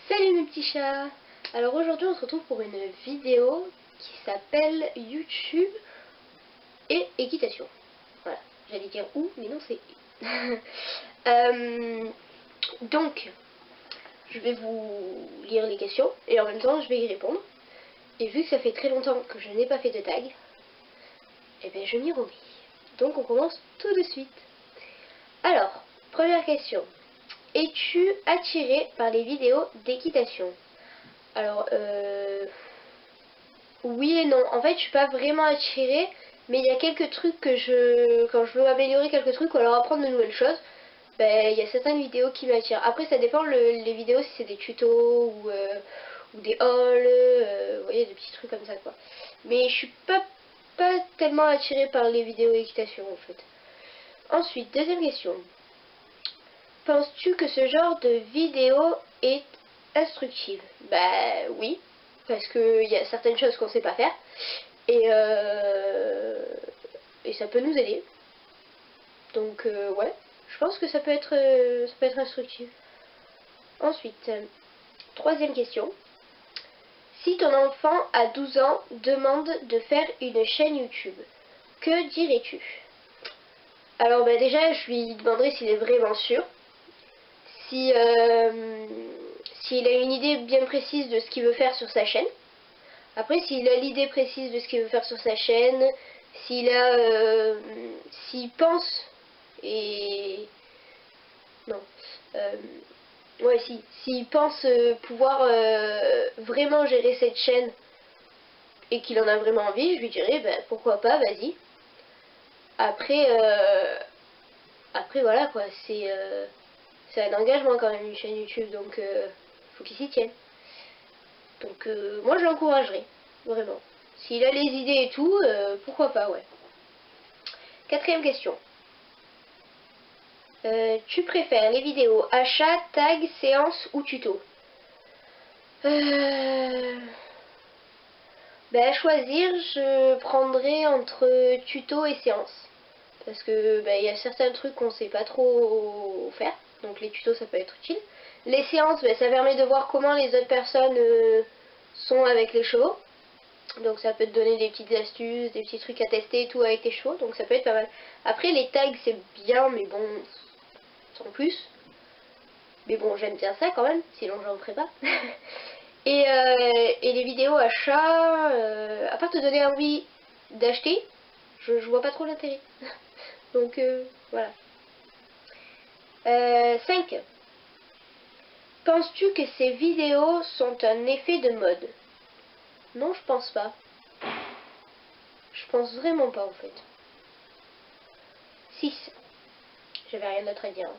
Salut mes petits chats. Alors aujourd'hui on se retrouve pour une vidéo qui s'appelle YouTube et équitation. Voilà, j'allais dire où, mais non c'est donc, je vais vous lire les questions et en même temps je vais y répondre. Et vu que ça fait très longtemps que je n'ai pas fait de tag, et bien je m'y remets. Donc on commence tout de suite. Alors, première question. Es-tu attiré par les vidéos d'équitation? Alors, oui et non. En fait, je suis pas vraiment attirée, mais il y a quelques trucs que quand je veux améliorer quelques trucs ou alors apprendre de nouvelles choses, ben, il y a certaines vidéos qui m'attirent. Après, ça dépend les vidéos, si c'est des tutos ou des hauls, vous voyez, des petits trucs comme ça, quoi. Mais je suis pas tellement attirée par les vidéos équitation, en fait. Ensuite, deuxième question. Penses-tu que ce genre de vidéo est instructive? Bah oui, parce qu'il y a certaines choses qu'on ne sait pas faire et, et ça peut nous aider. Donc ouais, je pense que ça peut être instructif. Ensuite, troisième question. Si ton enfant à 12 ans demande de faire une chaîne YouTube, que dirais-tu? Alors bah déjà, je lui demanderai s'il est vraiment sûr. Si s'il a une idée bien précise de ce qu'il veut faire sur sa chaîne. Après, s'il a l'idée précise de ce qu'il veut faire sur sa chaîne, s'il pense et non, ouais, s'il pense pouvoir vraiment gérer cette chaîne et qu'il en a vraiment envie, je lui dirais ben, pourquoi pas, vas-y. Après, après voilà quoi, c'est un engagement quand même une chaîne YouTube, donc faut qu'il s'y tienne. Donc moi je l'encouragerais, vraiment. S'il a les idées et tout, pourquoi pas, ouais. Quatrième question. Tu préfères les vidéos achat, tag, séance ou tuto? Ben, à choisir, je prendrais entre tuto et séance. Parce que ben, y a certains trucs qu'on sait pas trop faire. Donc les tutos ça peut être utile. Les séances, ben, ça permet de voir comment les autres personnes sont avec les chevaux. Donc ça peut te donner des petites astuces, des petits trucs à tester et tout avec tes chevaux. Donc ça peut être pas mal. Après les tags c'est bien mais bon, sans plus. Mais bon j'aime bien ça quand même, sinon j'en ferai pas. Et les vidéos achats, à part te donner envie d'acheter, je vois pas trop l'intérêt. Donc voilà. 5. Penses-tu que ces vidéos sont un effet de mode? Non, je pense pas. Je pense vraiment pas en fait. 6. J'avais rien d'autre à dire.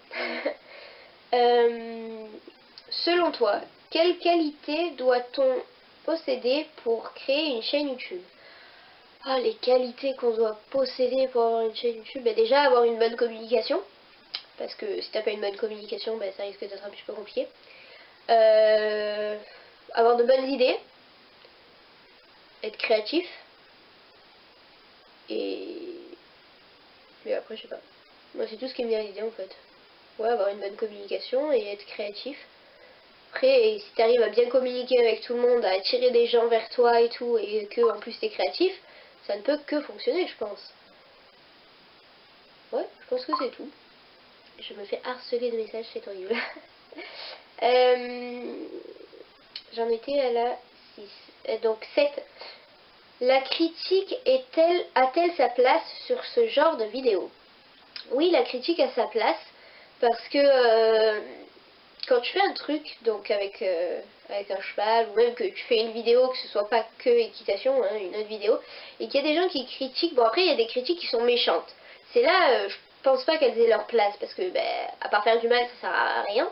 Selon toi, quelle qualité doit-on posséder pour créer une chaîne YouTube? Ah, les qualités qu'on doit posséder pour avoir une chaîne YouTube, bah déjà avoir une bonne communication, parce que si t'as pas une bonne communication, bah, ça risque d'être un petit peu compliqué. Avoir de bonnes idées, être créatif, mais après je sais pas. Moi c'est tout ce qui me vient à l'idée en fait. Ouais, avoir une bonne communication et être créatif. Après, si tu arrives à bien communiquer avec tout le monde, à attirer des gens vers toi et tout, et que en plus t'es créatif, ça ne peut que fonctionner, je pense. Ouais, je pense que c'est tout. Je me fais harceler de messages, c'est horrible. J'en étais à la 6. Donc 7. La critique a-t-elle sa place sur ce genre de vidéo? Oui, la critique a sa place, parce que quand tu fais un truc, donc avec un cheval, ou même que tu fais une vidéo, que ce soit pas que équitation, hein, une autre vidéo, et qu'il y a des gens qui critiquent, bon après il y a des critiques qui sont méchantes. C'est là, je pense pas qu'elles aient leur place, parce que, ben, à part faire du mal, ça sert à rien.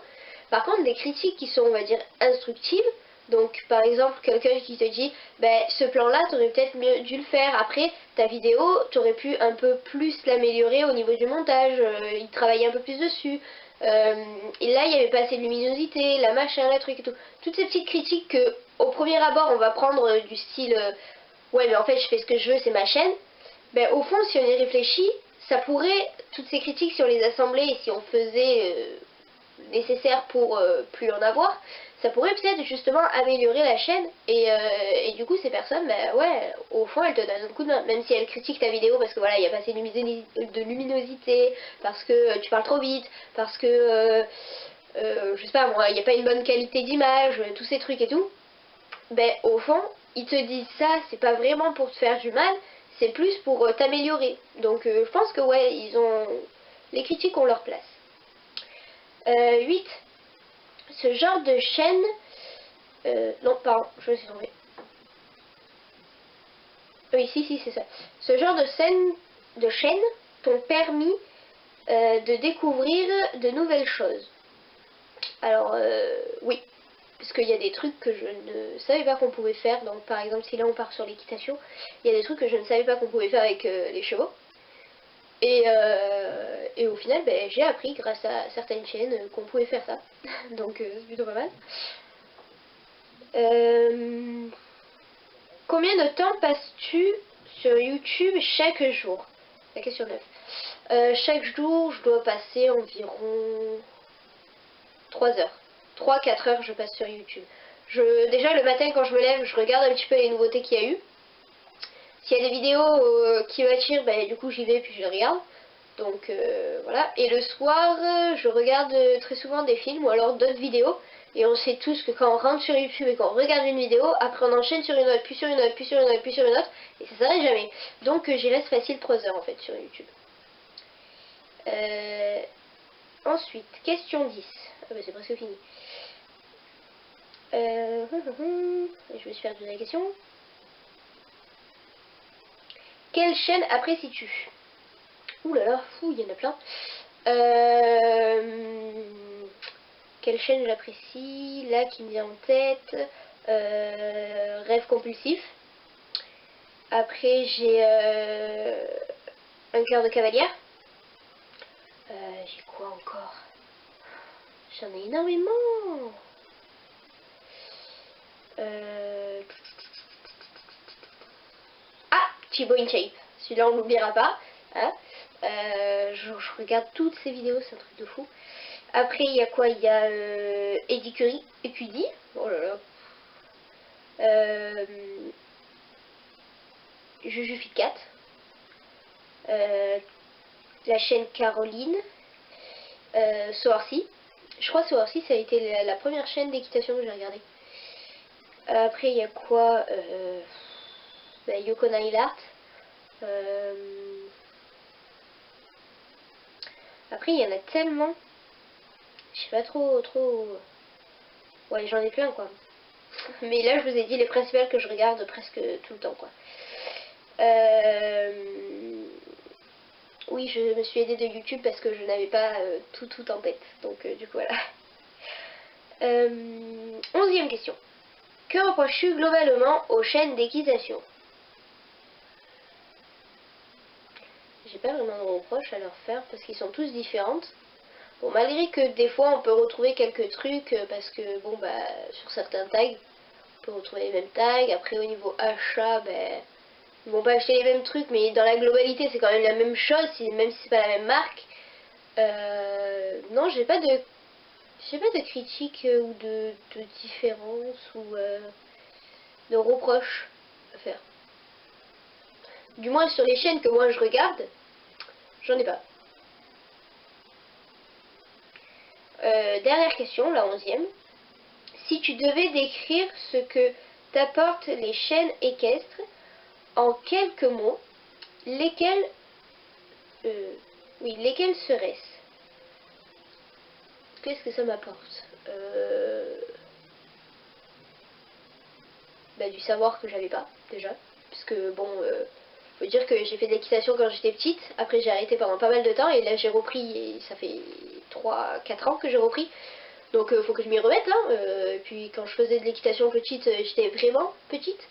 Par contre, des critiques qui sont, on va dire, instructives, donc par exemple quelqu'un qui te dit ben, ce plan là t'aurais peut-être mieux dû le faire, après ta vidéo t'aurais pu un peu plus l'améliorer au niveau du montage, il travaillait un peu plus dessus, et là il n'y avait pas assez de luminosité, la machin, la truc et tout, toutes ces petites critiques que au premier abord on va prendre du style ouais mais en fait je fais ce que je veux, c'est ma chaîne, ben au fond si on y réfléchit, ça pourrait, toutes ces critiques si on les assemblait et si on faisait nécessaire pour plus en avoir, ça pourrait peut-être justement améliorer la chaîne et du coup ces personnes, bah ouais, au fond elles te donnent un coup de main, même si elles critiquent ta vidéo parce que voilà, il n'y a pas assez de luminosité, parce que tu parles trop vite, parce que je sais pas moi, il n'y a pas une bonne qualité d'image, tous ces trucs et tout. Ben au fond, ils te disent ça, c'est pas vraiment pour te faire du mal, c'est plus pour t'améliorer. Donc je pense que ouais, les critiques ont leur place. 8. Ce genre de chaîne... non, pardon, je me suis trompée. Oui, si, c'est ça. Ce genre de chaîne t'ont permis de découvrir de nouvelles choses. Alors, oui. Parce qu'il y a des trucs que je ne savais pas qu'on pouvait faire. Donc, par exemple, si là on part sur l'équitation, il y a des trucs que je ne savais pas qu'on pouvait faire avec les chevaux. Et au final, ben, j'ai appris grâce à certaines chaînes qu'on pouvait faire ça. Donc, c'est plutôt pas mal. Combien de temps passes-tu sur YouTube chaque jour? La question 9. Chaque jour, je dois passer environ 3 heures. 3-4 heures, je passe sur YouTube. Déjà, le matin, quand je me lève, je regarde un petit peu les nouveautés qu'il y a eu. S'il y a des vidéos qui m'attirent, ben, du coup, j'y vais puis je les regarde. Donc, voilà. Et le soir, je regarde très souvent des films ou alors d'autres vidéos. Et on sait tous que quand on rentre sur YouTube et qu'on regarde une vidéo, après on enchaîne sur une autre, puis sur une autre, puis sur une autre, puis sur une autre, et ça s'arrête jamais. Donc j'y reste facile 3 heures en fait sur YouTube. Ensuite, question 10. Ah bah c'est presque fini. Je me suis perdu la question. Quelle chaîne apprécies-tu? Ouh là là, fou, il y en a plein. Quelle chaîne j'apprécie? Là qui me vient en tête. Rêve compulsif. Après j'ai un cœur de cavalière. J'ai quoi encore? J'en ai énormément. Ah, Chibo in Shape. Celui-là on l'oubliera pas. Hein, je regarde toutes ces vidéos, c'est un truc de fou. Après il y a quoi? Il y a Eddie Curry, Ecudi. Oh là là. Juju Fit Cat. La chaîne Caroline. Soarcy. Je crois que Soarcy ça a été la première chaîne d'équitation que j'ai regardée. Après il y a quoi? Yoko Nailart. Après il y en a tellement. Je sais pas trop. Ouais, j'en ai plein quoi. Mais là je vous ai dit les principales que je regarde presque tout le temps quoi. Oui, je me suis aidée de YouTube parce que je n'avais pas tout en tête. Donc du coup voilà. 11e question. Que reproches-tu globalement aux chaînes d'équitation? J'ai pas vraiment de reproches à leur faire parce qu'ils sont tous différentes. Bon, malgré que des fois on peut retrouver quelques trucs parce que bon bah sur certains tags on peut retrouver les mêmes tags. Après au niveau achat, ben ils vont pas acheter les mêmes trucs, mais dans la globalité c'est quand même la même chose, même si c'est pas la même marque. Non, j'ai pas de critiques ou de différence ou de reproches à faire. Du moins sur les chaînes que moi je regarde, j'en ai pas. Dernière question, la 11e. Si tu devais décrire ce que t'apportent les chaînes équestres en quelques mots, lesquels seraient-ce? Qu'est-ce que ça m'apporte? Du savoir que j'avais pas déjà, parce que bon, faut dire que j'ai fait de l'équitation quand j'étais petite. Après j'ai arrêté pendant pas mal de temps et là j'ai repris et ça fait 3-4 ans que j'ai repris. Donc faut que je m'y remette là. Et puis quand je faisais de l'équitation petite, j'étais vraiment petite.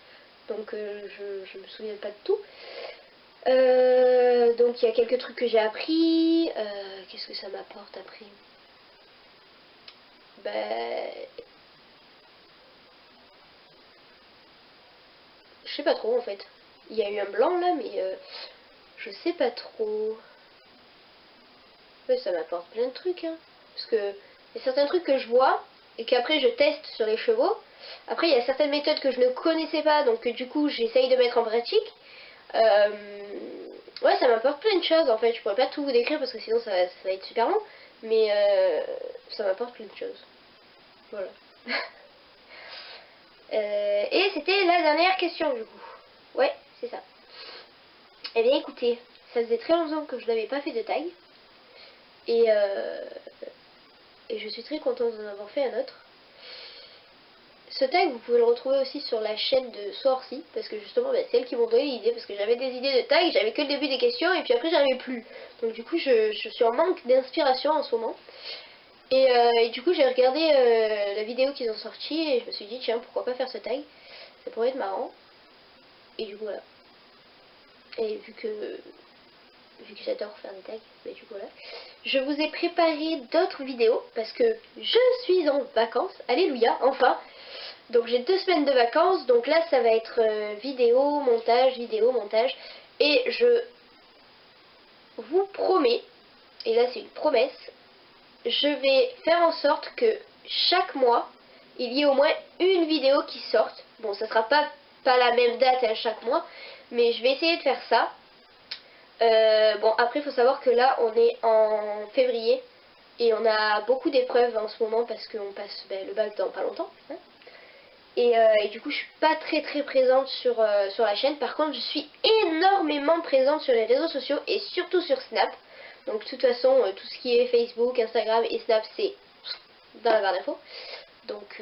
Donc je me souviens pas de tout. Donc il y a quelques trucs que j'ai appris. Qu'est-ce que ça m'apporte après? Je sais pas trop en fait. Il y a eu un blanc là, mais je sais pas trop. Ouais, ça m'apporte plein de trucs, hein. Parce que il y a certains trucs que je vois, et qu'après je teste sur les chevaux. Après, il y a certaines méthodes que je ne connaissais pas, donc du coup, j'essaye de mettre en pratique. Ouais, ça m'apporte plein de choses en fait. Je pourrais pas tout vous décrire parce que sinon ça va être super long, mais ça m'apporte plein de choses. Voilà. Et c'était la dernière question du coup. Ouais, c'est ça. Eh bien écoutez, ça faisait très longtemps que je n'avais pas fait de tag. Et je suis très contente d'en avoir fait un autre. Ce tag, vous pouvez le retrouver aussi sur la chaîne de Sourcy, parce que justement, c'est elles qui m'ont donné l'idée, parce que j'avais des idées de tag, j'avais que le début des questions, et puis après, j'arrivais plus. Donc du coup, je suis en manque d'inspiration en ce moment. Et du coup, j'ai regardé la vidéo qu'ils ont sortie, et je me suis dit, tiens, pourquoi pas faire ce tag? Ça pourrait être marrant. Et du coup, voilà. Et vu que j'adore faire des tags, mais du coup, voilà. Je vous ai préparé d'autres vidéos, parce que je suis en vacances, alléluia, enfin. Donc j'ai 2 semaines de vacances, donc là ça va être vidéo, montage, et je vous promets, et là c'est une promesse, je vais faire en sorte que chaque mois, il y ait au moins une vidéo qui sorte. Bon, ça sera pas la même date à chaque mois, mais je vais essayer de faire ça. Bon, après il faut savoir que là on est en février, et on a beaucoup d'épreuves en ce moment parce qu'on passe le bac dans pas longtemps, hein. Et du coup je suis pas très présente sur la chaîne. Par contre je suis énormément présente sur les réseaux sociaux et surtout sur Snap. Donc de toute façon tout ce qui est Facebook, Instagram et Snap c'est dans la barre d'infos. Donc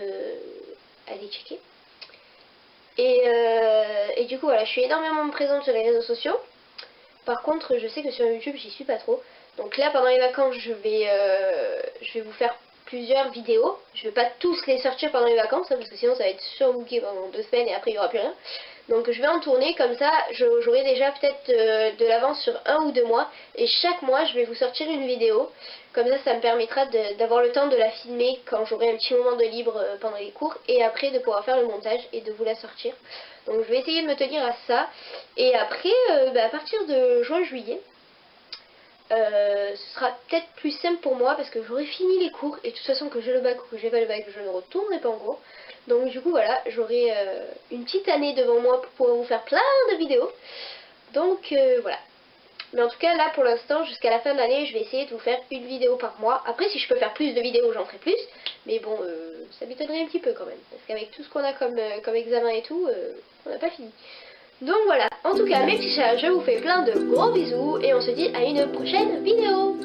allez checker. Et du coup voilà, je suis énormément présente sur les réseaux sociaux. Par contre je sais que sur YouTube j'y suis pas trop. Donc là pendant les vacances je vais vous faire plusieurs vidéos. Je vais pas tous les sortir pendant les vacances, hein, parce que sinon ça va être surbooké pendant 2 semaines et après il n'y aura plus rien. Donc je vais en tourner, comme ça j'aurai déjà peut-être de l'avance sur 1 ou 2 mois. Et chaque mois je vais vous sortir une vidéo. Comme ça me permettra d'avoir le temps de la filmer quand j'aurai un petit moment de libre pendant les cours. Et après de pouvoir faire le montage et de vous la sortir. Donc je vais essayer de me tenir à ça. Et après, à partir de juin-juillet, ce sera peut-être plus simple pour moi parce que j'aurai fini les cours et de toute façon que j'ai le bac ou que j'ai pas le bac je ne retournerai pas en cours. Donc du coup voilà, j'aurai une petite année devant moi pour pouvoir vous faire plein de vidéos. Donc voilà. Mais en tout cas là pour l'instant jusqu'à la fin de l'année je vais essayer de vous faire une vidéo par mois. Après si je peux faire plus de vidéos j'en ferai plus. Mais bon ça m'étonnerait un petit peu quand même. Parce qu'avec tout ce qu'on a comme examen et tout, on n'a pas fini. Donc voilà, en tout cas mes petits chats, je vous fais plein de gros bisous et on se dit à une prochaine vidéo.